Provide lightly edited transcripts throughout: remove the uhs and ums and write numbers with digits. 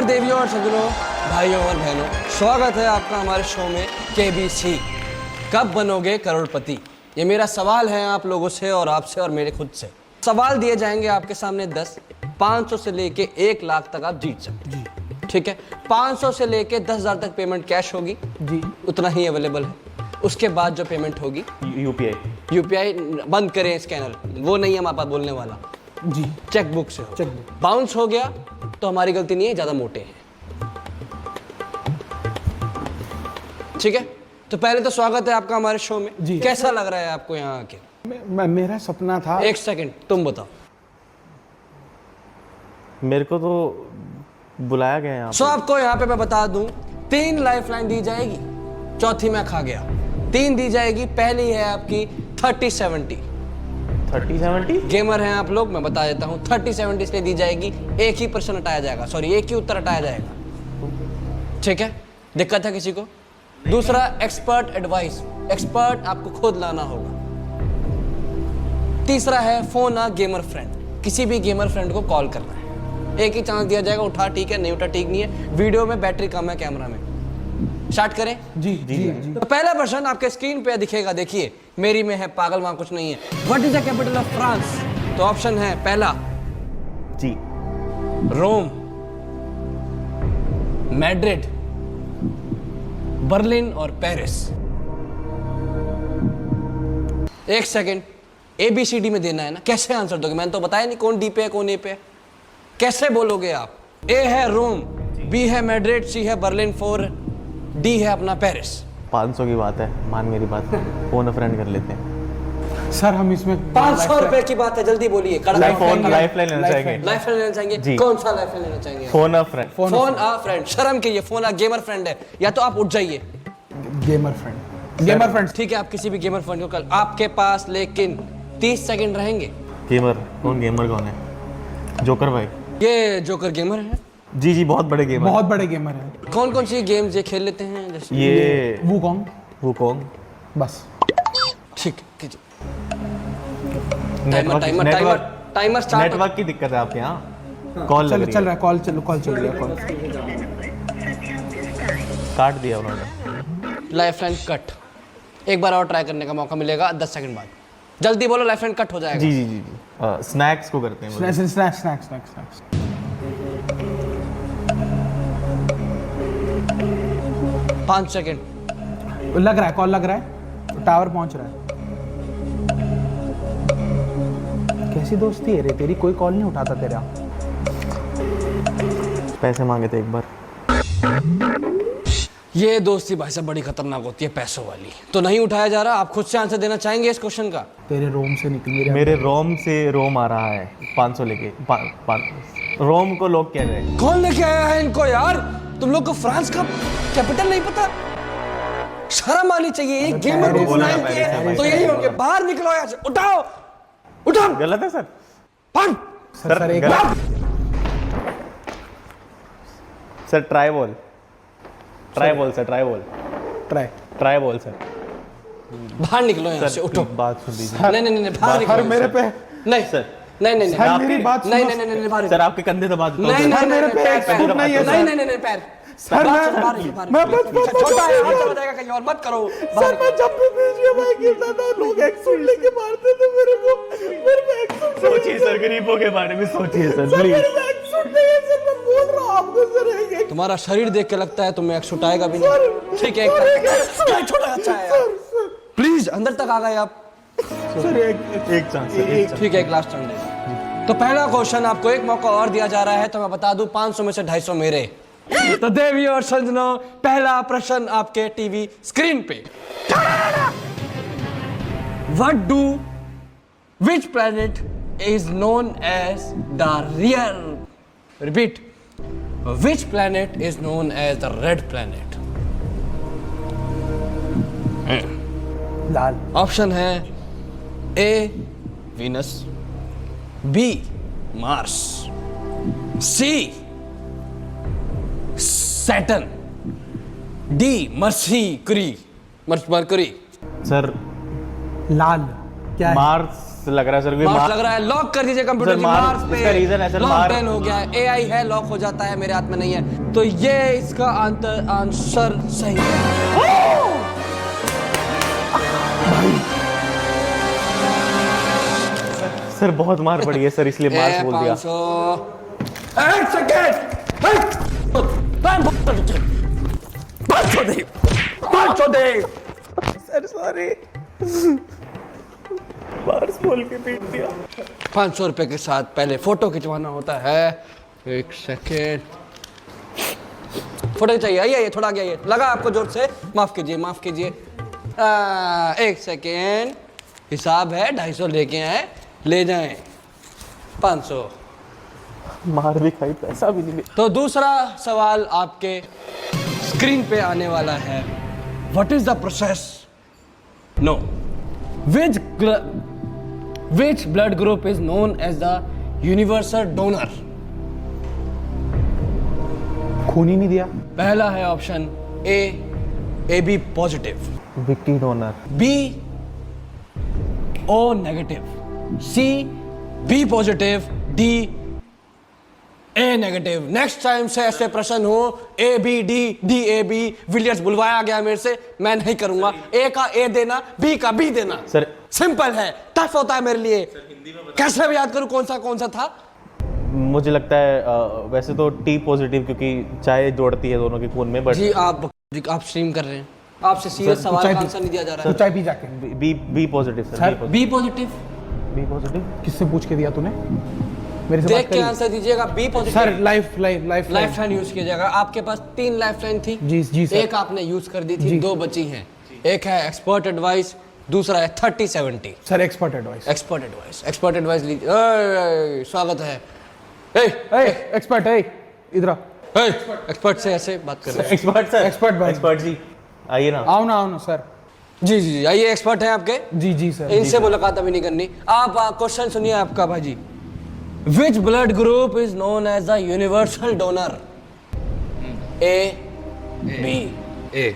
देवियों और सज्जनों, भाइयों और बहनों, स्वागत है आपका हमारे शो में केबीसी। कब बनोगे करोड़पति? ये मेरा सवाल है आप लोगों से और आपसे और मेरे खुद से। सवाल दिए जाएंगे आपके सामने 10, 500 से लेके 1 लाख तक आप जीत सकते हैं। ठीक है, 500 से लेके 10,000 तक पेमेंट कैश होगी जी, उतना ही अवेलेबल है। उसके बाद जो पेमेंट होगी यूपीआई बंद करें, स्कैनर वो नहीं है हमारे पास बोलने वाला जी, चेकबुक से हो। चेकबुक बाउंस हो गया तो हमारी गलती नहीं है, ज्यादा मोटे हैं। ठीक है, तो पहले तो स्वागत है आपका हमारे शो में जी। कैसा लग रहा है आपको यहाँ आके? मेरा सपना था। एक सेकंड, तुम बताओ। मेरे को तो बुलाया गया यहाँ। सो आपको यहाँ पे मैं बता दूं, 3 लाइफलाइन दी जाएगी, चौथी मैं खा गया। 3 दी जाएगी। पहली है आपकी 30-70। 30-70 गेमर हैं आप लोग, मैं बता देता हूँ। 30-70 इसलिए दी जाएगी, एक ही प्रश्न हटाया जाएगा, सॉरी एक ही उत्तर हटाया जाएगा। ठीक है, दिक्कत है किसी को? दूसरा एक्सपर्ट एडवाइस, एक्सपर्ट आपको खुद लाना होगा। तीसरा है फोन आ गेमर फ्रेंड, किसी भी गेमर फ्रेंड को कॉल करना है, एक ही चांस दिया जाएगा। उठा ठीक है, नहीं उठा ठीक नहीं है। वीडियो में बैटरी कम है, कैमरा में। स्टार्ट करें? जी जी जी। तो पहला प्रश्न आपके स्क्रीन पे दिखेगा, देखिए मेरी में है, पागल वहां कुछ नहीं है। What is the capital of France? तो ऑप्शन है पहला जी, रोम, मैड्रिड, बर्लिन और पेरिस। एक सेकंड, ABCD में देना है ना, कैसे आंसर दोगे? मैंने तो बताया नहीं कौन डी पे है कौन ए पे है, कैसे बोलोगे आप? ए है रोम, बी है मैड्रिड, सी है बर्लिन, 4 डी है अपना पेरिस। 500 की बात है, मान मेरी बात। फोन अ फ्रेंड कर लेते हैं सर। हम इसमें 500 रुपए की बात है, जल्दी बोलिए। लाइफलाइन लेना चाहेंगे। लाइफलाइन लेना चाहेंगे? कौन सा लाइफलाइन लेना चाहेंगे? Phone a friend. Phone a friend. शर्म कीजिए, फोन आ गेमर फ्रेंड है, या तो आप उठ जाइए। गेमर फ्रेंड ठीक है, आप किसी भी गेमर फ्रेंड को कल आपके पास, लेकिन 30 सेकंड रहेंगे। गेमर कौन है? जोकर भाई। ये जोकर गेमर है जी जी, बहुत बड़े गेमर, बहुत बड़े गेमर है। कौन कौन सी गेम्स ये खेल लेते हैं? जैसे ये वुकोंग बस। ठीक कीजिए। Timer start. नेटवर्क की दिक्कत है आपके यहाँ? कॉल चल रहा है, कॉल चल रही है। काट दिया उन्होंने। Lifeline cut. एक बार और ट्राई करने का मौका मिलेगा 10 सेकंड बाद। जल्दी बोलो, लाइफलाइन कट हो जाएगा। जी जी जी जी। स्नैक्स को करते हैं। Snacks 5 second. लग रहा है, कॉल लग रहा है, टावर पहुंच रहा है। कैसी दोस्ती है रे तेरी, कोई कॉल नहीं उठाता तेरा। पैसे मांगे थे एक बार। ये दोस्ती भाई साहब बड़ी खतरनाक होती है, पैसों वाली। तो नहीं उठाया जा रहा। आप खुद से आंसर देना चाहेंगे इस क्वेश्चन का? तेरे रोम से निकली, मेरे रोम से रोम आ रहा है। 500 लेके रोम को लोग कह रहे हैं। कौन लेके आया है इनको यार? तुम लोग को फ्रांस का कैपिटल नहीं पता? शर्म आनी चाहिए। एक गेमर को बुलाया तो यही होंगे। बाहर निकलो यहाँ से, उठाओ। गलत है सर। सर ट्राई बोल सर। बाहर निकलो यहाँ से, उठो। बात सुन लीजिए। नहीं बाहर निकलो मेरे पे। नहीं सर, नहीं मेरी बात सुनो। नहीं सर आपके कंधे दबा देता हूं। नहीं मेरे पे एक्सपोर्ट नहीं है। नहीं पैर। सर मैं छोटा है, हाथ चला जाएगा कहीं और, मत करो। सर मैं जब भी बीजीएम में गिरता था, लोग एक्सपोर्ट लेके मारते थे मेरे पे एक्सपोर्ट। सोचिए सर, गरीबों के बारे में सोचिए सर, प्लीज। एक्सपोर्ट नहीं है सर, मैं बोल रहा हूं आपको सर। तुम्हारा शरीर देख के लगता है तुम्हें एक्सुट आएगा भी नहीं। ठीक है, छोटा अच्छा है। प्लीज अंदर तक आ गए आप। सर एक चांस। ठीक है, एक लास्ट चांस दे। तो पहला क्वेश्चन आपको एक मौका और दिया जा रहा है, तो मैं बता दूं 500 में से 250 मेरे। तो देवियों और सज्जनों, पहला प्रश्न आपके टीवी स्क्रीन पे। Which planet is known as the repeat, which planet is known as the red planet? Lal. Option है ए वीनस, बी मार्स, सी सैटर्न, डी मर्क्यूरी। सर लाल क्या है? मार्स लग रहा है सर, मार्स लग रहा है। लॉक कर दीजिए कंप्यूटर सर, जी, मार्स, मार्स पे। इसका रीजन है सर, लॉक मार्स। डन हो गया है, एआई है, लॉक हो जाता है, मेरे हाथ में नहीं है। तो ये इसका आंसर सही है। सर बहुत मार पड़ी है सर, इसलिए मार्स बोल दिया। 500 एक सेकेंड 500 दे। सर सॉरी, मार्स बोल के पीट दिया। 500 रुपए के साथ पहले फोटो खिंचवाना होता है। एक सेकेंड, फोटो चाहिए। आइए थोड़ा आगे आइए, लगा आपको जोर से, माफ कीजिए माफ कीजिए। एक सेकेंड, हिसाब है 250 लेके आए, ले जाएं 500। मार भी खाई, पैसा भी नहीं मिला। तो दूसरा सवाल आपके स्क्रीन पे आने वाला है। What is the process? No. Which blood group is known as the universal donor? खून ही नहीं दिया। पहला है ऑप्शन ए बी पॉजिटिव, विक्टी donor, B O negative, C B positive, D A negative. Next time से ऐसे प्रश्न हो A B D A B, Villiers बुलवाया गया मेरे से, मैं नहीं करूंगा। ए का ए देना, बी का बी देना। सर सिंपल है, टफ होता है मेरे लिए। कैसे भी याद करूं कौन सा था? मुझे लगता है वैसे तो टी पॉजिटिव, क्योंकि चाय जोड़ती है दोनों के खून में, बट जी आप स्ट्रीम कर रहे हैं, आपसे सीरियस सवाल का आंसर नहीं दिया जा रहा तो चाय पी जाके। बी पॉजिटिव सर, सर, है। Be positive be positive. किससे पूछ के दिया तूने? मेरे से देख बात के करी? आंसर दीजिएगा। Be positive sir life lifeline use कीजिएगा। आपके पास 3 लाइफलाइन थी, जी सर। एक आपने यूज कर दी थी, 2 बची हैं। एक है एक्सपर्ट एडवाइस, दूसरा है 30-70। Sir expert advice. Expert advice लीजिए। स्वागत है। एक्सपर्ट है इधर। एक्सपर्ट से ऐसे बात कर रहे हैं। एक्सपर्ट सर, एक्सपर्ट भाई। एक्सपर्ट जी आइए ना। आओ ना सर। जी आइए, एक्सपर्ट हैं आपके, जी सर। इनसे मुलाकात अभी नहीं करनी। आप क्वेश्चन सुनिए आपका भाजी। Which blood group is known as the universal donor? A B A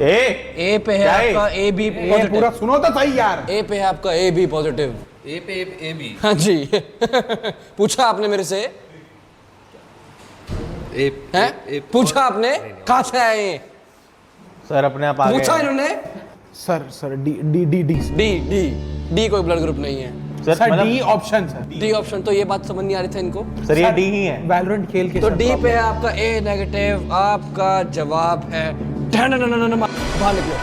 A पे है क्या है? आपका ए बी ये पॉजिटिव। पूरा सुनो तो सही यार। ए पे है आपका ए बी पॉजिटिव। ए पे ए बी हाँ जी पूछा आपने मेरे से, हैं? पूछा आपने कहाँ से आए हैं? सर अपने आप आ गए। पूछा इन्होंने। सर डी डी कोई ब्लड ग्रुप नहीं है। सर मतलब D option sir. D option, तो ये बात समझ नहीं आ रही थी इनको। सर ये डी ही है। वैलोरेंट खेल के तो सर डी problem। पे है आपका ए नेगेटिव। आपका जवाब है बाहर निकलो।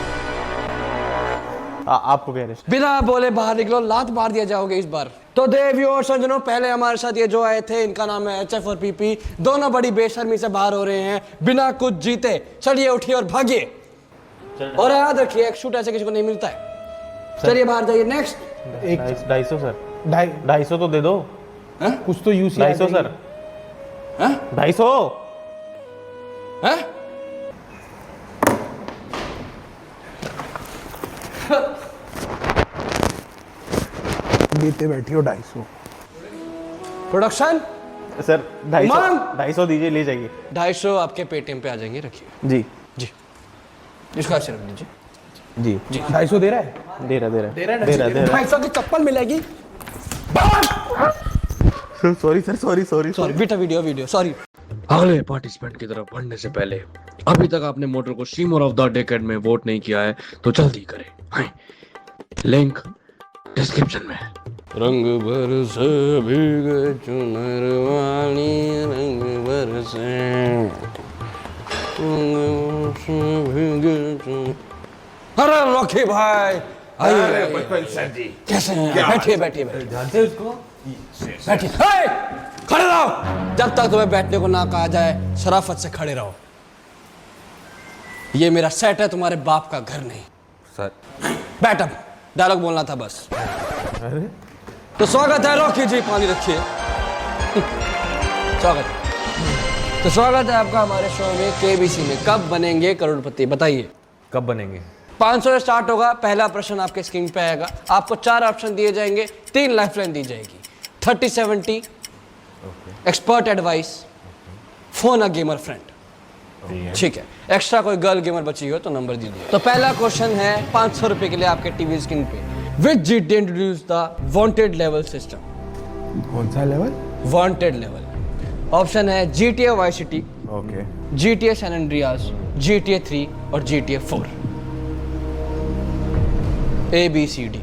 आपको कह रहे हैं। बिना बोले बाहर निकलो, लात मार दिया जाओगे इस बार। तो देवियों और सज्जनों, पहले हमारे साथ ये जो आए थे, इनका नाम है एचएफ और पीपी। दोनों बड़ी बेशर्मी से बाहर हो रहे हैं बिना कुछ जीते। चलिए उठिए और भागिए, और याद रखिए एक शूट ऐसे किसी को नहीं मिलता है। चलिए बाहर जाइए। नेक्स्ट 250 सर, 250 तो दे दो। कुछ तो यूज 250 सर, 250। हैं? देते बैठी हो 250। प्रोडक्शन सर 250 मांग। 250 दीजिए, ले जाइए। 250 आपके पेटीएम पे आ जाएंगे, रखिए जी जी। इसको ऐसे रख दीजिए। जी 250 दे रहा है। दे रहा 250 की चप्पल मिलेगी। सॉरी सर, सॉरी सॉरी बेटा, वीडियो सॉरी। अगले पार्टिसिपेंट की तरफ बढ़ने से पहले, अभी तक आपने मोटर को स्ट्रीमर ऑफ द डेकेड में वोट नहीं किया है तो जल्दी करें। हाँ, लिंक डिस्क्रिप्शन में है। रंग बरसे भीगे चुनर वाली, रंग बरसे भीगे चुनर। अरे लॉकी भाई आइए। कैसे हैं? बैठिए जानते उसको? बैठिए। खड़े रहो, जब तक तुम्हें बैठने को ना कहा जाए शराफत से खड़े रहो। ये मेरा सेट है, तुम्हारे बाप का घर नहीं। सर बैठ, अब डायलॉग बोलना था बस। तो स्वागत है, रॉकी जी पानी रखिए। स्वागत है आपका हमारे शो में केबीसी में। कब बनेंगे करोड़पति, बताइए। कब बनेंगे? 500 से स्टार्ट होगा। पहला प्रश्न आपके स्क्रीन पे आएगा। आपको 4 ऑप्शन दिए जाएंगे, 3 लाइफलाइन दी जाएगी। 30-70, एक्सपर्ट एडवाइस, फोन अ गेमर फ्रेंड। ठीक है, एक्स्ट्रा कोई गर्ल गेमर बची हो तो नंबर दीजिए। तो पहला क्वेश्चन है 500 रुपए के लिए आपके टीवी स्क्रीन पे। Which GTA introduced the wanted level system? कौन सा लेवल? Wanted level. ऑप्शन है GTA Vice City, okay GTA San Andreas, GTA 3 और GTA 4. A B C D.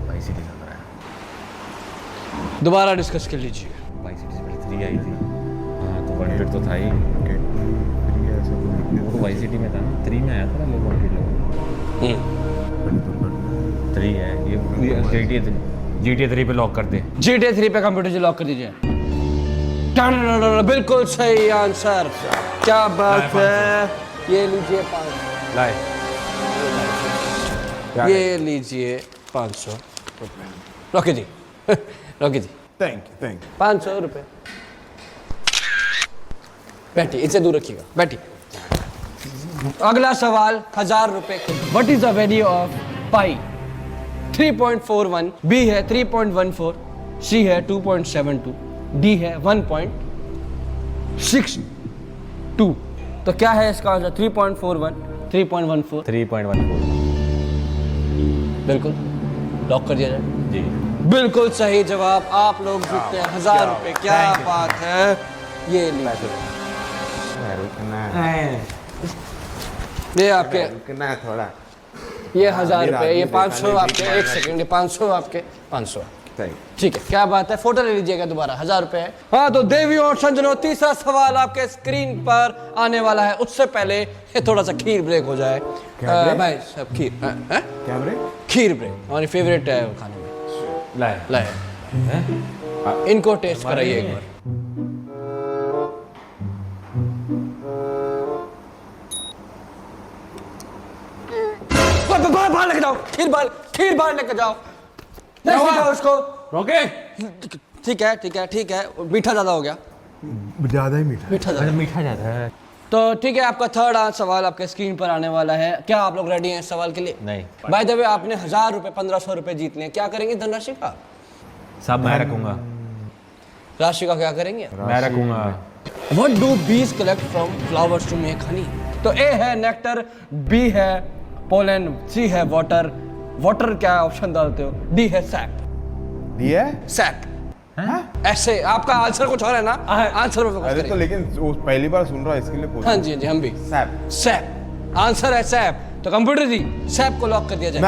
Y city लग रहा है। दोबारा डिस्कस कर लीजिए. वाई सिटी से पहले 3 आई थी। हाँ तो वांटेड तो था ही। वो तो वाई सिटी में था ना, 3 में आया था ना वांटेड लोग। 3 है ये GTA 3 पे लॉक कर दे। GTA 3 पे कंप्यूटर से लॉक कर दीजिए. बिल्कुल सही आंसर. क्या बात है. ये लीजिए 500. लाए ये लीजिए 500 रुपये. Rocky ji Rocky ji thank you 500 रुपये. बैठी, इसे दूर रखिएगा. बैठी. अगला सवाल 1000 रुपये. What is the value of pi? 3.41, B है 3.14, सी है 2.72, डी है 1.62. तो क्या है इसका आंसर? 3.41, 3.14. 3.14 बिल्कुल लॉक कर दिया जाए. जी। बिल्कुल सही जवाब. आप लोग जीतते हैं 1000 रुपये. क्या बात है. ये लीजिए. ये आपके, रुकना है थोड़ा. ये 1000 रुपये, ये आदमी 500 देखा आपके. नहीं, एक सेकंड, ये 500 आपके. 500 थैंक ठीक है. क्या बात है. फोटो ले लीजिएगा दोबारा. 1000 रुपये है. हाँ तो देवी और संजनो, तीसरा सवाल आपके स्क्रीन पर आने वाला है. उससे पहले ये थोड़ा सा खीर ब्रेक हो जाए. ब्रेक? भाई सब खीर. क्या ब्रेक? खीर ब्रेक हमारी फेवरेट है वो खाने में. लाए लाए इनको टेस्ट कराइए एक बार. बाहर लेके जाओ. खीर बाहर लेके जाओ. लेके जाओ उसको. रोके। ठीक है मीठा ज्यादा हो गया. ज्यादा ही मीठा. मीठा ज्यादा. मीठा जाता है। तो ठीक है, आपका थर्ड सवाल आपके स्क्रीन पर आने वाला है. क्या आप लोग रेडी हैं इस सवाल के लिए? नहीं। बाय द वे आपने 1000 रुपये 1500 रुपये जीत लिए. क्या करेंगे धनराशि का? सब मैं रखूंगा। राशि का क्या करेंगे? मैं रखूंगा। What do bees collect from flowers to make honey? तो ए है नेक्टर, बी है पोलन, सी है वाटर. वाटर क्या ऑप्शन डालते हो? डी है सैप. दिया? सैप. ऐसे आपका आंसर कुछ और है ना. आंसर पे फोकस अरे तो करिए. लेकिन वो पहली बार सुन रहा है इसके लिए पूछ. हाँ जी हम भी. सैप. सैप आंसर है. सैप. तो कंप्यूटर जी सैप को लॉक कर दिया जाए.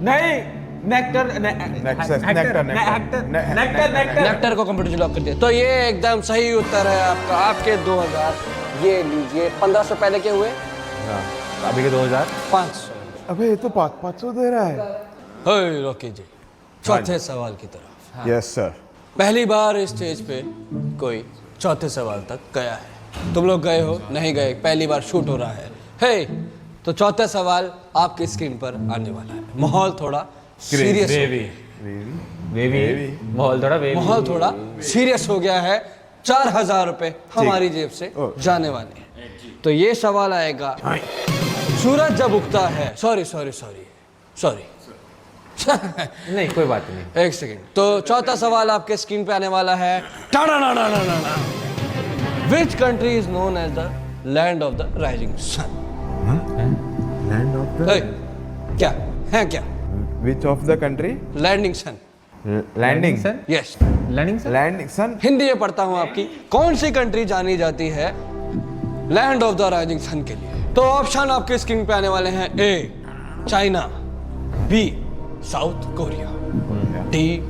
नहीं नेक्टर नेक्टर को कंप्यूटर जी लॉक कर दिया. तो ये एकदम सही उत्तर है आपका. आपके 2000. ये लीजिए. 1500 पहले के हुए अभी के 2000। 500. अबे ये तो 500 दे रहा है. हे रॉकी जी चौथे सवाल की तरफ. Yes sir. पहली बार इस स्टेज पे कोई चौथे सवाल तक गया है. तुम लोग गए हो? नहीं गए. पहली बार शूट हो रहा है. हे तो चौथा सवाल आपकी स्क्रीन पर आने वाला है. माहौल थोड़ा सीरियस माहौल थोड़ा सीरियस हो गया है. 4000 रुपये हमारी जेब से जाने वाले हैं. तो ये सवाल आएगा. सूरज जब उगता है. सॉरी नहीं कोई बात नहीं। एक सेकेंड. तो चौथा सवाल आपके स्क्रीन पे आने वाला है. Which country is known as the land of the rising sun? Land of the क्या है क्या? Which of the country? Landing sun. Landing sir. Yes. Landing sir. Landing sun. Hindi में पढ़ता हूं आपकी. कौन सी कंट्री जानी जाती है land of the rising sun के लिए? तो ऑप्शन आपके स्क्रीन पे आने वाले हैं. A China, B south Korea, D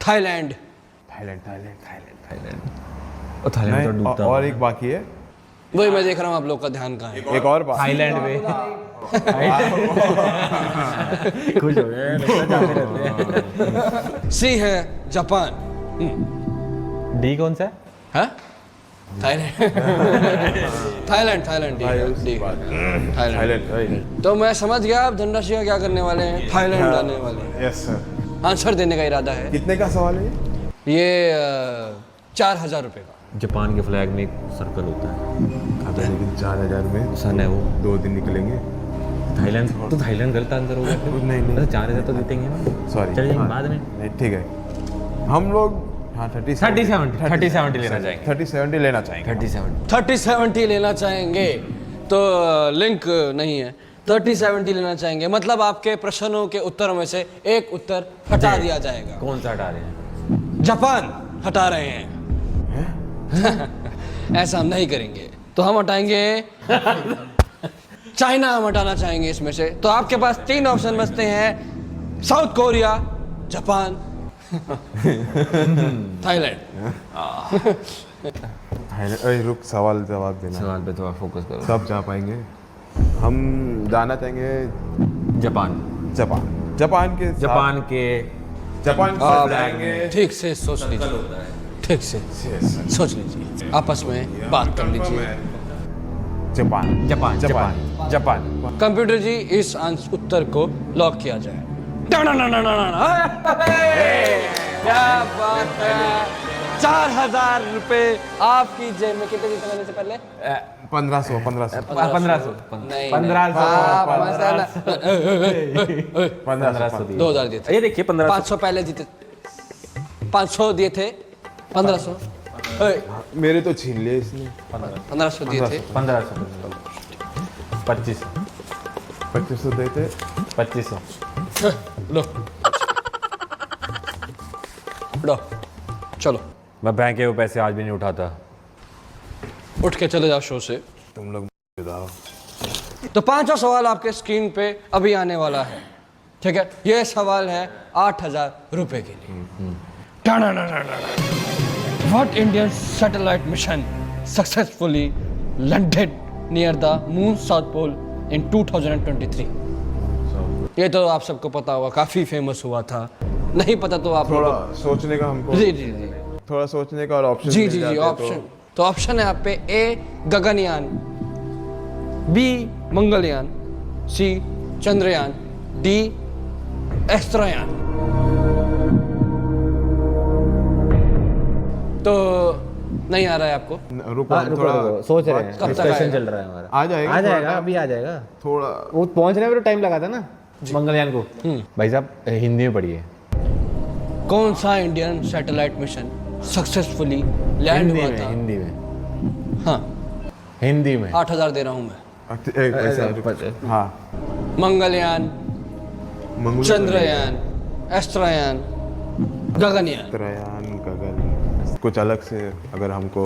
Thailand. Thailand. और थाईलैंड तो डूबता और एक बाकी है. वही मैं देख रहा हूँ आप लोग का ध्यान कहाँ है. एक और बाकी. थाईलैंड में खुश हो गए जाते रहते हैं। सी है जापान. डी कौन सा है? हाँ थाईलैंड. थाईलैंड. तो मैं समझ गया आप धनराशि का क्या करने वाले हैं. थाईलैंड जाने वाले हैं. Yes sir. आंसर देने का इरादा है. कितने का सवाल है ये 4000 रुपये का. जापान के फ्लैग में एक सर्कल होता है, लेकिन 4000 में सन है वो. 2 दिन निकलेंगे. थाईलैंड तो थाईलैंड गलत आंसर हो गया. नहीं 4000 तो जीतेंगे ना. सॉरी. चल जाएंगे बाद में. नहीं ठीक है. हम लोग हाँ 30 30-70 लेना चाहेंगे. 30-70 लेना चाहेंगे. 30-70 30-70 लेना चाहेंगे. तो लिंक नहीं है 30-70 लेना चाहेंगे, मतलब आपके प्रश्नों के उत्तरों में से एक उत्तर हटा दिया जाएगा। कौन सा हटा रहे हैं? जापान हटा रहे हैं। ऐसा हम नहीं करेंगे, तो हम हटाएंगे चाइना, हम हटाना चाहेंगे इसमें से। तो आपके पास 3 ऑप्शन बचते हैं, साउथ कोरिया, जापान, थाईलैंड। अरे रुक, सवाल जवाब देना। सवाल पे थोड़ा फोकस करो। सब जा पाएंगे। हम जाना चाहेंगे जापान। जापान। जापान के जापान के जापान के साथ जाएंगे। ठीक से सोच लीजिए, ठीक से सोच लीजिए, आपस में बात कर लीजिए। Japan Japan Japan Japan. Computer ji, इस उत्तर को लॉक किया जाए। क्या बात है, 4000 रुपए आपकी जेब में। कितने जीते मैंने से पहले? 1500 नहीं, 2000 दिए थे। ये देखिए 1500। 500 पहले जीते, 500 दिए थे, 1500 मेरे तो छीन लिए इसने। 1500 दिए थे। 1500 25 2500 देते। 2500 लो लो, चलो मैं बैंक के वो पैसे आज भी नहीं उठाता। उठ के चले जाओ शो से। तुम लोग बताओ। तो 5वां सवाल आपके स्क्रीन पे अभी आने वाला है, ठीक है? ये सवाल है 8000 रुपए के लिए। What Indian satellite mission successfully landed near the moon's south pole in 2023? ये तो आप सबको पता होगा, काफी फेमस हुआ था। नहीं पता तो आप थोड़ा सोचने का हमको, जी जी जी थोड़ा सोचने का और ऑप्शन जी जी जी ऑप्शन। तो ऑप्शन है आप पे, ए गगनयान, बी मंगलयान, सी चंद्रयान, डी एस्ट्रोयान। तो नहीं आ रहा है आपको? रुको, थोड़ा सोच रहे हैं, कब तक डिस्कशन आएगा? चल रहा है हमारा। आ जाएगा, आ जाएगा, थोड़ा- अभी आ जाएगा। थोड़ा वो पहुंचने में तो टाइम लगा था ना मंगलयान को। भाई साहब हिंदी में पढ़िए। कौन सा Indian satellite mission successfully land Hindi हुआ में, था? हिंदी में, हाँ, हिंदी में। 8000 दे रहा हूं मैं। ऐसा हाँ, मंगलयान, चंद्रयान, एस्ट्रोयान, गगनयान। चंद्रयान, गगन, कुछ अलग से अगर हमको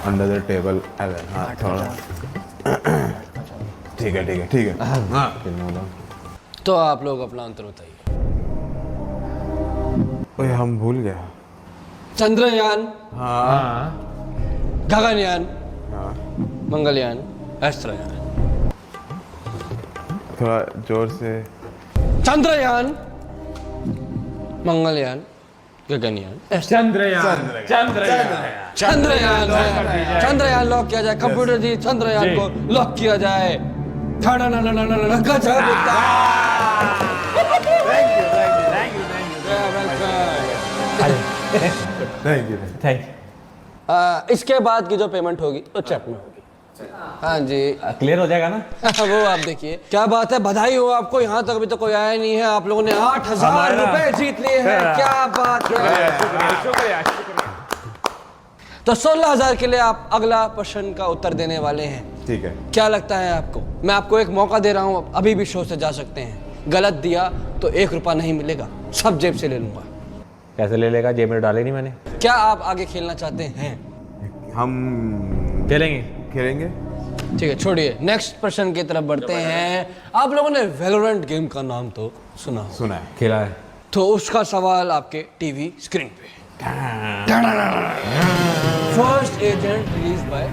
अंडर द टेबल। हाँ थोड़ा ठीक है ठीक है ठीक है। हाँ तो आप लोग अपना आंसर बताइए। ओए हम भूल गया। चंद्रयान, हाँ गगनयान, हाँ, मंगलयान, एस्ट्रोयान। थोड़ा जोर से। चंद्रयान, मंगलयान, गगनयान, चंद्रयान चंद्रयान चंद्रयान है। चंद्रयान लॉक किया जाए। कंप्यूटर जी, चंद्रयान को लॉक किया जाए। गजब उत्तर। Thank you. थैंक इसके बाद की जो पेमेंट होगी वो चेक में होगी। हाँ जी, क्लियर हो जाएगा ना? वो आप देखिए। क्या बात है, बधाई हो आपको। यहाँ तक अभी तो कोई आया नहीं है। आप लोगों ने 8000 रुपए जीत लिए हैं। क्या बात है। तो 16000 के लिए आप अगला प्रश्न का उत्तर देने वाले हैं। ठीक है। क्या लगता है आपको? मैं आपको एक मौका दे रहा हूँ, अभी भी शो से जा सकते हैं। गलत दिया तो 1 रुपया नहीं मिलेगा, सब जेब से ले लूंगा। कैसे ले लेगा? जेब में डाले नहीं मैंने। क्या आप आगे खेलना चाहते हैं? हम खेलेंगे। खेलेंगे। ठीक है, छोड़िए, नेक्स्ट प्रश्न की तरफ बढ़ते हैं। आप लोगों ने वैलोरेंट गेम का नाम तो सुना हो, सुना है। खेला है। तो उसका सवाल आपके टीवी स्क्रीन पे। First agent release by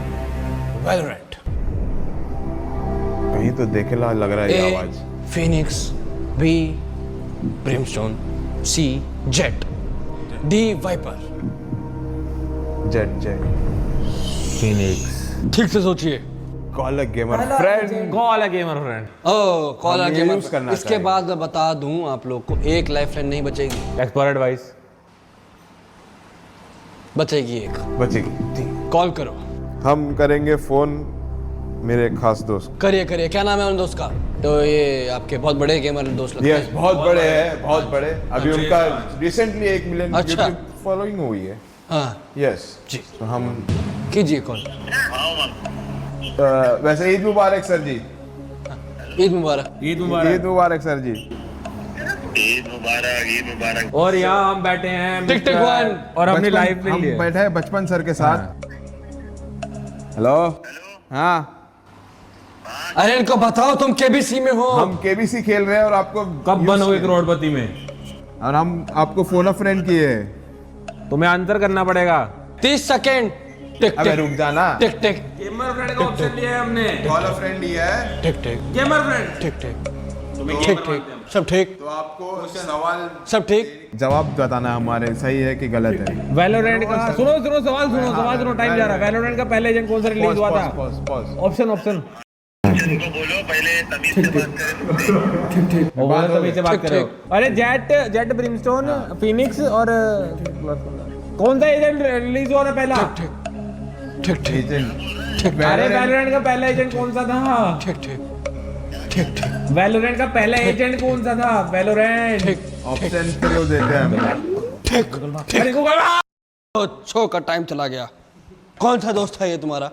Valorant. कहीं तो देखे लग रहा है ये ए आवाज। Phoenix, B Brimstone, C Jett, D Viper. Jett Jett. Phoenix. ठीक से सोचिए। Call a gamer friend. Call a gamer friend. Oh caller हम ये गेमर। use करना इसके चाहेंगे। बाद मैं बता दूं आप लोग को, एक लाइफ लाइन नहीं बचेगी। Expert advice. बचेगी एक। बचेगी। ठीक। कॉल करो। हम करेंगे फोन मेरे खास दोस्त। करिए करिए। क्या नाम है उन दोस्त का? तो ये आपके बहुत बड़े गेमर दोस्त लगते यस, हैं। बहुत बड़े हैं, बहुत बड़े। अभी उनका रिसेंटली 1 मिलियन अच्छा। फॉलोइंग हुई है। हाँ यस जी, तो हम कीजिए कॉल। वैसे ईद मुबारक सर जी। ईद मुबारक। ईद मुबारक। ईद मुबारक सर जी। ईद मुबारक, ईद मुबारक। और यहाँ हम बैठे हैं टिक टिक वन। और हमने बचपन- लाइव ले हम लिया। बैठे हैं बचपन सर के साथ। हेलो। हाँ, अरे इनको बताओ तुम केबीसी में हो। हम केबीसी खेल रहे हैं और आपको कब बनोगे करोड़पति में? और हम आपको फोन अ फ्रेंड किए हैं। तुम्हें आंसर करना पड़ेगा। 30 सेकेंड। टिक अबे टिक रुक जाना। टिक टिक गेमर फ्रेंड का ऑप्शन लिया है हमने। कॉल अ फ्रेंड ही है। टिक टिक गेमर फ्रेंड। ठीक ठीक ठीक ठीक सब ठीक तो आपको सवाल सब ठीक। जवाब बताना हमारे सही है कि गलत है। वैलोरेंट का सुनो सुनो सवाल सुनो टाइम जा रहा है। वैलोरेंट का पहला एजेंट कौन सा रिलीज हुआ था? ऑप्शन इनको बोलो पहले तमीज से बात करें। तभी से बात ठीक, करो। अरे जेट ब्रिमस्टोन फिनिक्स और कौन सा एजेंट रिलीज हुआ था पहला? ठीक ठीक एजेंट अरे वैलोरेंट का पहला एजेंट कौन सा था? ठीक ठीक ठीक ठीक वैलोरेंट का पहला एजेंट कौन सा था? वैलोरेंट। ठीक ऑप्शन क्यों देते हैं हमें? ठीक अरे गूगल तो शो का टाइम चला गया। कौन सा दोस्त है ये तुम्हारा?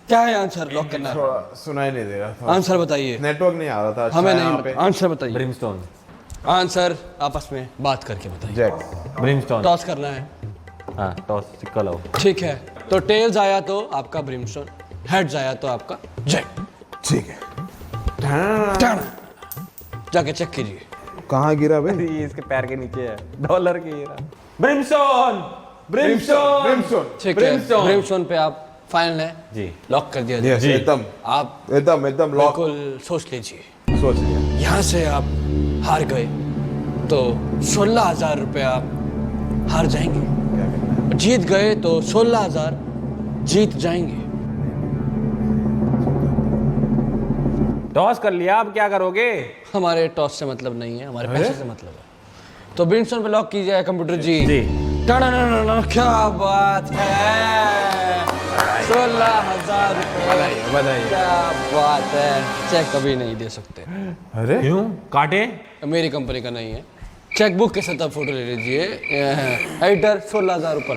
क्या है आंसर? लॉक करना है। थोड़ा सुनाई नहीं दे रहा था। आंसर बताइए। नेटवर्क नहीं आ रहा था। अच्छा हमें यहाँ नहीं पे। पता। आंसर बताइए। ब्रिमस्टोन। आंसर आपस में बात करके बताइए। जैक। ब्रिमस्टोन। टॉस करना है। हाँ टॉस सिक्का लाओ। ठीक है तो टेल्स आया तो आपका ब्रिमस्टोन, हेड्स आया तो आपका जैक। ठीक है। जाके चेक कीजिए। कहाँ गिरा भाई? ये इसके पैर के नीचे है। डॉलर की ये रहा। ब्रिमस्टोन। ब्रिमस्टोन। ब्रिमस्टोन। ठीक है Brimstone। ब्रिमस्टोन पे आप फाइनल है जी। लॉक कर दिया Yes, जाए। एकदम आप एकदम लॉक। बिल्कुल सोच लीजिए। सोच लिया। यहाँ से आप हार गए तो 16,000 रुपये आप हार जाएंगे। क्या करना है? जीत गए तो 16,000 जीत जाएंगे। टॉस कर लिया, अब क्या करोगे? हमारे टॉस से मतलब नहीं है, हमारे पैसे से मतलब है। तो ब्रिमस्टोन पे लॉक कीजिए कंप्यूटर जी। जी। टन क्या बात है, 16,000 रुपये। बताइए। क्या बात है। चेक कभी नहीं दे सकते, अरे क्यों काटे? मेरी कंपनी का नहीं है। चेक बुक के साथ आप फोटो ले लीजिए। एडिटर 16,000 ऊपर।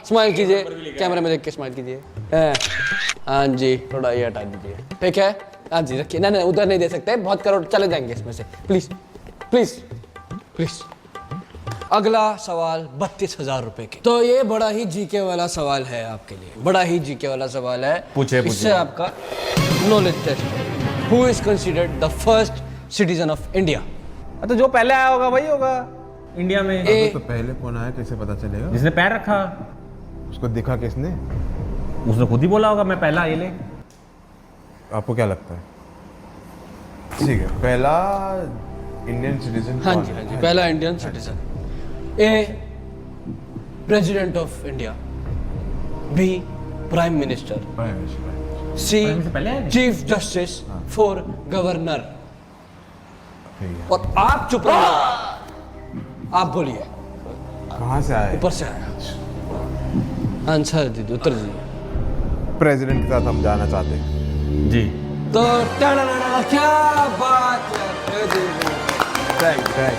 स्माइल कीजिए, कैमरे में देख के स्माइल कीजिए। हाँ जी थोड़ा ये हटा दीजिए। ठीक है हाँ जी रखिए। नहीं उधर नहीं दे सकते, बहुत करोड़ चले जाएंगे इसमें से। Please please please. अगला सवाल 32,000 रुपए के। तो ये बड़ा ही जीके वाला सवाल है आपके लिए, बड़ा ही जीके वाला सवाल है। पूछे इससे आपका knowledge test. Who is considered the first citizen of India? तो जो पहले आया होगा वही होगा इंडिया में। ए तो पहले कौन आया कैसे पता चलेगा? जिसने पैर रखा उसको दिखा किसने? उसने खुद ही बोला होगा मैं पहला, ये ले। आपको क्या लगता है? ठीक है पहला इंडियन सिटीजन। हाँ जी हाँ जी पहला Indian citizen. A president of India, B prime minister, C prime minister पहले आए? Chief justice, four governor. ठीक है। और आप चुप रहिए, आप बोलिए। कहाँ से आए? ऊपर से आया। आंसर दीजिए, उत्तर दीजिए। प्रेसिडेंट के साथ हम जाना चाहते हैं। जी। तो क्या बात है।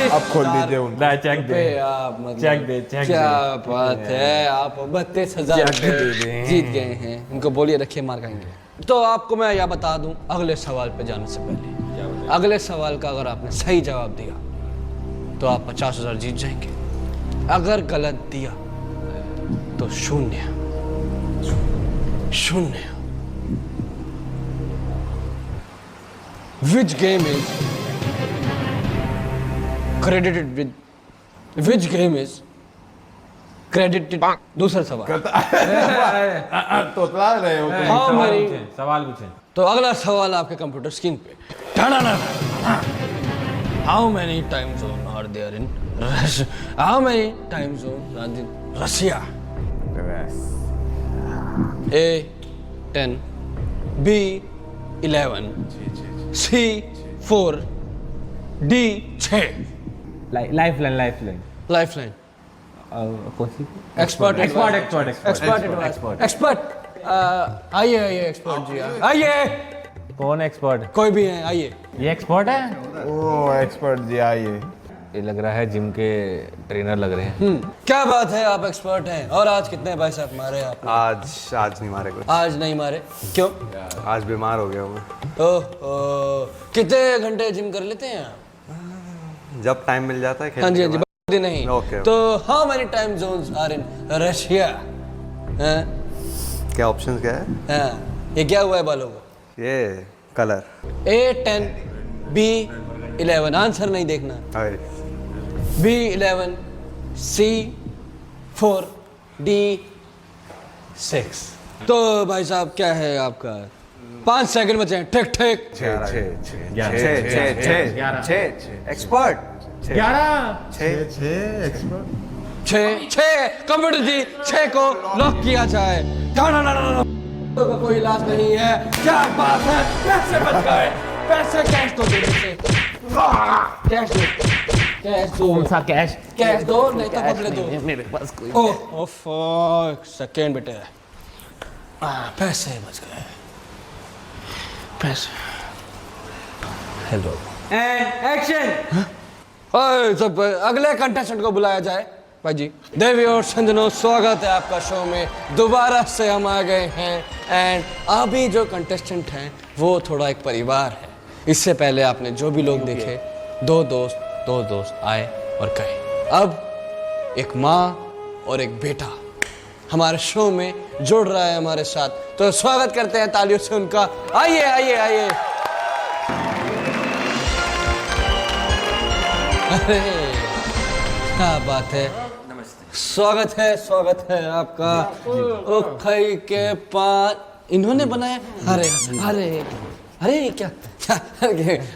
अब खोल दीजिए उनको। दे चेक दे। रुपए आप मतलब चेक दे, चेक क्या दे। बात है। आप 32,000 चेक दे दे। जीत गए हैं। इनको बोलिए रखिए, मार खाएंगे। तो आपको मैं यह बता दूं अगले सवाल पे जाने से पहले, अगले सवाल का अगर आपने सही जवाब दिया तो आप 50,000 जीत जाएंगे। अगर गलत दिया तो शून्य। Which game is credited with? Which game is credited? दूसरा सवाल। तोतला रहे हो तुम। How many? सवाल पूछे। तो अगला सवाल आपके कंप्यूटर स्क्रीन पे। How many time zone are there in Russia? How many time zones are in Russia? A 10, B 11, C 4, D 6। Lifeline lifeline. कौन सी? एक्सपर्ट आइए एक्सपर्ट जी आइए। कौन एक्सपर्ट? कोई भी है आइए। ये एक्सपर्ट है? ओ एक्सपर्ट जी आइए। ये लग रहा है जिम के ट्रेनर लग रहे हैं। क्या बात है, आप एक्सपर्ट हैं। और आज कितने पैसे मारे आपने? आज नहीं मारे कुछ। आज नहीं मारे क्यों? आज बीमार हो गया हूँ मैं। कितने घंटे जिम कर लेते हैं आप? जब टाइम मिल जाता है हाँ जी, खेलने हाँ जी, के बाद। बात ही नहीं। Okay. तो how many time zones are in Russia? क्या ऑप्शन क्या है? ये क्या हुआ है बालों को? ये कलर A10 B11 आंसर नहीं देखना। B11 C4 D6। तो भाई साहब क्या है आपका? 5 सेकंड बचे हैं। ठीक ठीक। एक्सपर्ट 6 कंप्यूटर जी 6 को लॉक किया जाए। ना का कोई इलाज नहीं है। क्या बात है? पैसे बच गए। पैसे कैश दो जल्दी से। कैश दो। कैश दो। कौन सा कैश? कैश दो नहीं तो बदले दो। मेरे पास कोई ओफ एक सेकेंड बेटे। पैसे बच गए। पैसे। हेलो। And action. ओए सब अगले कंटेस्टेंट को बुलाया जाए। भाई जी देवी और संजनों, स्वागत है आपका शो में। दोबारा से हम आ गए हैं एंड अभी जो कंटेस्टेंट हैं वो थोड़ा एक परिवार है। इससे पहले आपने जो भी लोग देखे, दो दोस्त आए और गए। अब एक माँ और एक बेटा हमारे शो में जुड़ रहा है हमारे साथ। तो स्वागत करते हैं तालियों से उनका। आइए आइए आइए। अरे क्या बात है। स्वागत है आपका। ओखई के पान इन्होंने बनाया। अरे अरे अरे क्या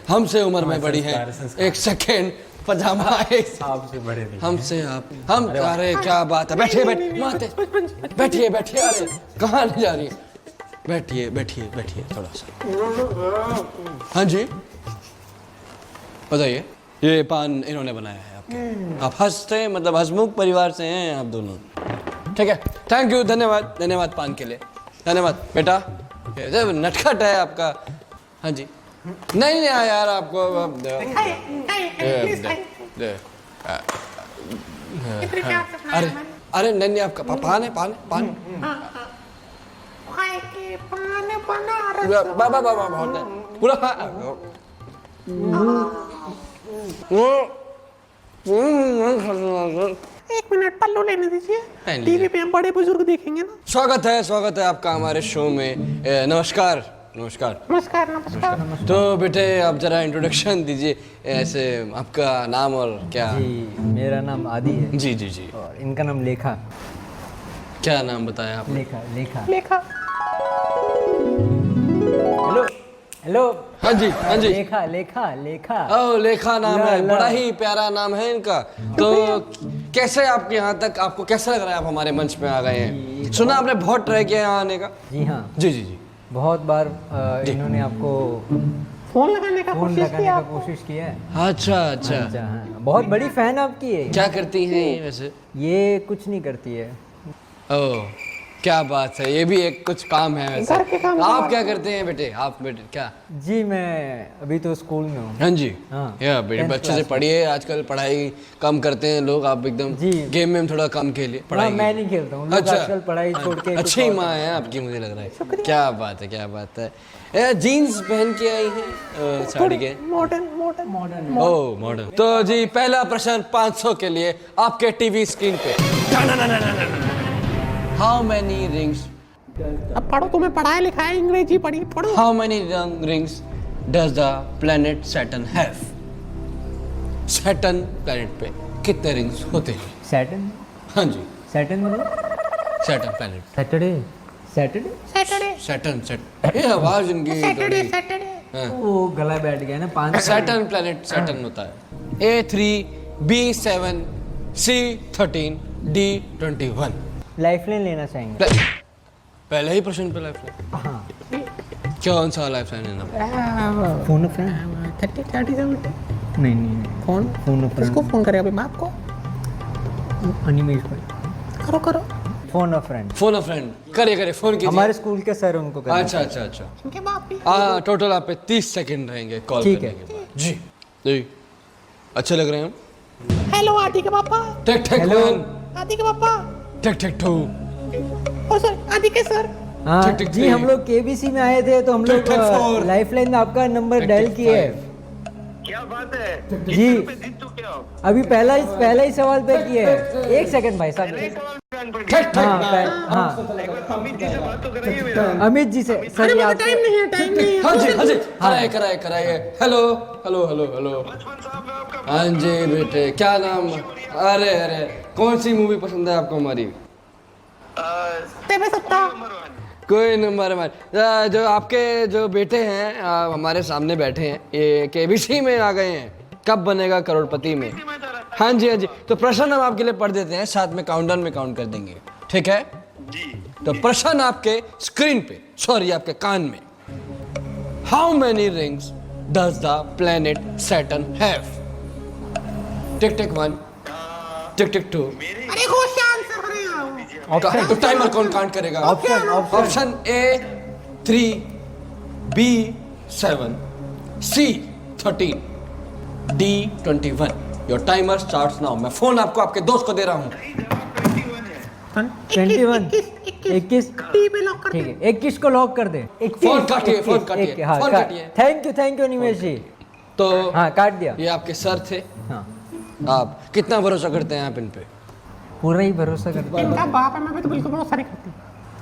हमसे उम्र में बड़ी है। एक सेकेंड पजामा एक आपसे बड़े नहीं। हमसे आप हम अरे क्या बात है। बैठिए बैठिए। अरे कहाँ ले जा रही है? बैठिए थोड़ा सा। हाँ जी बताइए। ये पान इन्होंने बनाया है आपके। आप हंसते हैं, मतलब हंसमुख परिवार से हैं आप दोनों। ठीक है, थैंक यू, धन्यवाद पान के लिए। धन्यवाद बेटा। नटखट है आपका। हाँ जी नहीं यार आपको अरे नहीं आपका पान है पान। बाबा बहुत है पूरा। एक मिनट पल्लू लेने दीजिए। टीवी पे हम बड़े बुजुर्ग देखेंगे ना। स्वागत है आपका हमारे शो में। नमस्कार। तो बेटे आप जरा इंट्रोडक्शन दीजिए। ऐसे आपका नाम और क्या? जी मेरा नाम आदि है। जी और इनका नाम लेखा। क्या नाम बताया आपने? लेखा। हेलो। हाँ जी लेखा। ओ लेखा नाम है। ला। बड़ा ही प्यारा नाम है इनका। तो कैसे आपके यहाँ तक आपको कैसा लग रहा है? आप हमारे मंच पे आ गए हैं। सुना आपने बहुत ट्राई किया यहाँ आने का। जी हाँ जी बहुत बार इन्होंने आपको फोन लगाने का कोशिश किया है। अच्छा हाँ, बहुत बड़ी फैन आपकी है। क्या करती हैं ये वैसे? ये कुछ नहीं करती है। ओह क्या बात है। ये भी एक कुछ काम है वैसे। आप क्या करते हैं बेटे? आप बेटे क्या? जी मैं अभी तो स्कूल में हूँ। हाँ जी हाँ। या बेटे 10th बच्चे से क्लास पढ़िए। आजकल पढ़ाई कम करते हैं लोग। आप एकदम जी। गेम में थोड़ा कम खेलिए। पढ़ाई मैं नहीं खेलता हूँ। लोग आजकल पढ़ाई छोड़ के अच्छी माँ है आपकी, मुझे लग रहा है। क्या बात है। जीन्स पहन के आई है साड़ी के। मॉडर्न। ओह मॉडर्न। तो जी पहला प्रश्न 500 के लिए आपके टीवी स्क्रीन पे। How many rings? अब पढ़ो, तुम्हें पढ़ाया लिखा है, अंग्रेजी पढ़ो। How many rings does the planet Saturn have? Saturn planet पे कितने रिंग्स होते हैं? सैटर्न। हाँ जी सैटर्न मतलब सैटर्न प्लेनेट। सैटर्न ये आवाज इनकी थोड़ी। वो गला बैठ गया ना। 5 सैटर्न प्लेनेट सैटर्न होता है। A3 B7 C13 D21। Lifeline लेना चाहेंगे। पहले ही प्रश्न पे लाइफलाइन। हाँ कौन सा लाइफलाइन लेना? Phone a friend. 30 नहीं फोन किसको फोन करे अभी? बाप को अनिमेश भाई। करो phone a friend. Phone a friend. करिए फोन कीजिए। हमारे स्कूल के सर उनको करना। अच्छा इनके बाप भी। टोटल आप पे 30 सेकंड रहेंगे कॉल ठीक करने है। के बाद। जी अच्छे लग रहे हैं हम। हेलो आदि के पापा। Take hello. वन। आदि के पापा। Take to. ओ सर आदि के सर। हाँ टिक टिक जी, थ्री। हम लोग केबीसी में आए थे तो हम टिक टिक फोर। लोग लाइफलाइन में आपका नंबर टिक डायल टिक किए फाइव। क्या बात है जी। जीत चुके हो अभी पहला ही सवाल पे किए हैं। एक सेकंड भाई साहब। नए सवाल पे ध्यान पड़ ठीक गया। ठीक हाँ ना। हाँ एक बार अमित जी से बात तो कराइए मेरा अमित जी से सर ये आपको हाँ जी कराइए हेलो हेलो हेलो हेलो बचपन साहब में आपका हाँ जी बेटे क्या नाम अरे अरे कौन सी मूवी पसंद है आपको हमारी नंबर 1 कोई नंबर हमारे जो आपके जो बेटे हैं हमारे सामने बैठे हैं ये केबीसी में आ गए हैं कब बनेगा करोड़पति में हाँ जी तो प्रश्न हम आपके लिए पढ़ देते हैं साथ में काउंटडाउन में काउंट कर देंगे ठीक है तो प्रश्न आपके स्क्रीन पे सॉरी आपके कान में how many rings does the planet Saturn have tick tick 1 tick tick 2 तो टाइमर कौन काउंट करेगा option A 3 B 7 C 13 D 21 your timer starts now मैं फोन आपको आपके दोस्त को दे रहा हूँ 21 21 ठीक है 21 को लॉक कर दे 21 फोन काटिए, फोन काटिए, हाँ फोन काटिए। थैंक यू निमेश जी तो हाँ काट दिया ये आपके सर थे हाँ आप कितना भरोसा करते हैं आप इन पे पूरा ही भरोसा करते हैं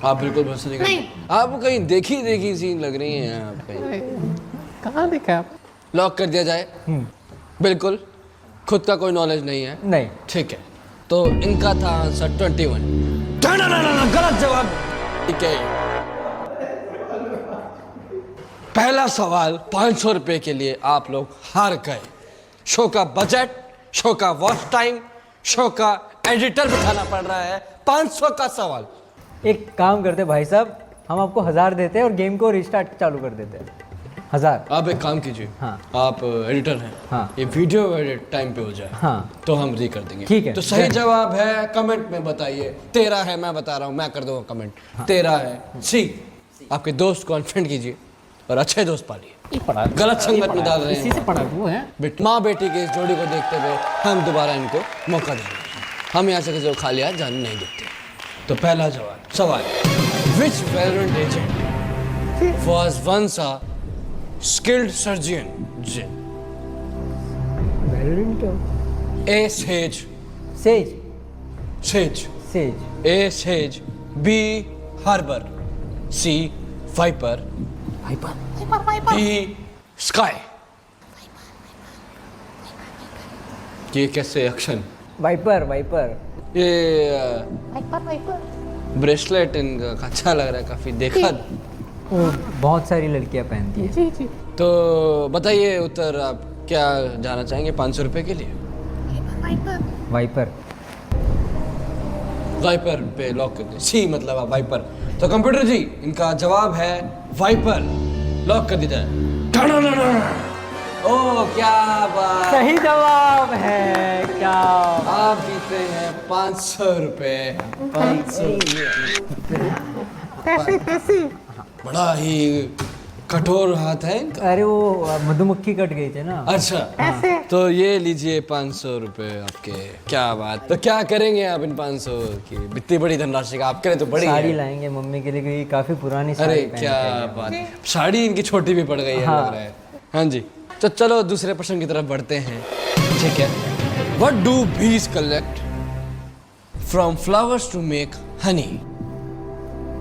आप बिल्कुल भरोसा नहीं करते आप कहीं देखी सीन लग रही हैं आप कहीं कहाँ देखा आप लॉक कर दिया जाए बिल्कुल खुद का कोई नॉलेज नहीं है नहीं ठीक है तो इनका था आंसर 21 ना, गलत जवाब ठीक है पहला सवाल 500 रुपए के लिए आप लोग हार गए शो का बजट शो का वॉच टाइम शो का एडिटर बिठाना पड़ रहा है 500 का सवाल एक काम करते भाई साहब हम आपको 1000 देते हैं और गेम को रिस्टार्ट चालू कर देते हैं 1000 आप एक काम कीजिए हाँ। आप एडिटर हैं हाँ। ये वीडियो एडिट टाइम पे हो जाए हाँ। तो हम री कर देंगे ठीक है। तो सही जवाब है कमेंट में बताइए 13 है मैं बता रहा हूँ मैं कर दूंगा कमेंट 13 है सी आपके दोस्त को अनफ्रेंड कीजिए और अच्छे दोस्त पालिए गलत संगत में डाल रहे हैं माँ बेटी की इस जोड़ी को देखते हुए हम दोबारा इनको मौका देंगे हम यहाँ से किसी को खाली हाथ जाने नहीं देते तो पहला सवाल which Valorant agent was once a skilled surgeon A sage Sage sage Sage A sage B harbor C viper D sky ये कैसे एक्शन वाइपर ये ब्रेसलेट इनका अच्छा लग रहा है काफी देखा वो बहुत सारी लड़कियां पहनती है तो बताइए उत्तर आप क्या जाना चाहेंगे 500 रुपए के लिए वाइपर वाइपर पे लॉक कर दे सी मतलब आप वाइपर तो कंप्यूटर जी इनका जवाब है वाइपर लॉक कर दीजिए ओ क्या बात सही जवाब है क्या आप जीते हैं 500 रुपए 500 बड़ा ही कठोर हाथ है इनका अरे वो मधुमक्खी कट गई थी ना अच्छा तो ये लीजिए 500 रुपए आपके क्या बात तो क्या करेंगे आप इन 500 की इतनी बड़ी धनराशि का आपके लिए तो बड़ी साड़ी है लाएंगे मम्मी के लिए क्योंकि काफी पुरानी अरे साड़ी पहनते क्या हैं। बात साड़ी इनकी छोटी भी पड़ गई है हाँ। लग रहा है हाँ जी तो चलो दूसरे प्रश्न की तरफ बढ़ते हैं ठीक है what do bees collect from flowers to make honey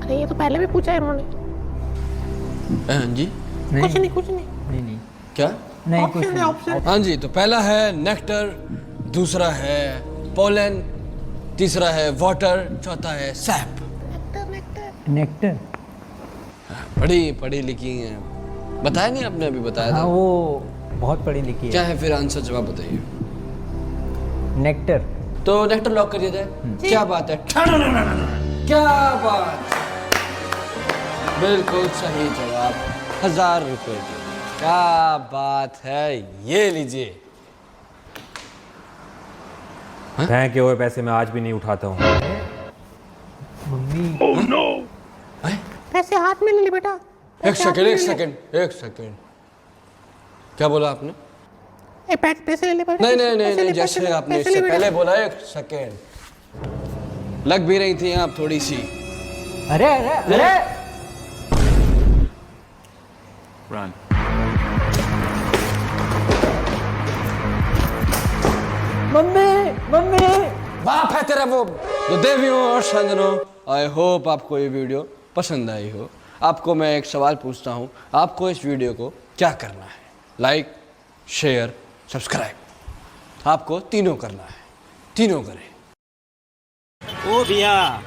अरे ये तो पहले भी पूछा है इन्होंने हाँ जी कुछ नहीं नहीं क्या नहीं कुछ नहीं हाँ जी तो पहला है नेक्टर दूसरा है पोलन तीसरा है वाटर चौथा है सैप नेक्टर पढ़ी पढ़ी लिखी है बताया नहीं आपने अभी बताया हाँ था वो बहुत पढ़ी लिखी क्या है है फिर आंसर जवाब बताइए नेक्टर तो नेक्टर लॉक कर दिया जाए क्या बात है क्या बात बिल्कुल सही जवाब 1000 रुपए की क्या बात है ये लीजिए फेंके हुए पैसे मैं आज भी नहीं उठाता हूँ मम्मी पैसे हाथ में ले ले बेटा एक सेकंड क्या बोला आपने पैसे ले ले बेटा नहीं नहीं नहीं नहीं जैसे आपने इससे पहले बोला एक सेकंड लग भी रही थी आप थोड़ी सी अरे अरे अरे मम्मी मम्मी बाप है तेरा वो। तो देवियों और सज्जनों, आई होप आपको ये वीडियो पसंद आई हो। आपको मैं एक सवाल पूछता हूँ, आपको इस वीडियो को क्या करना है? Like, share, subscribe. आपको तीनों करना है, तीनों करें। ओ भैया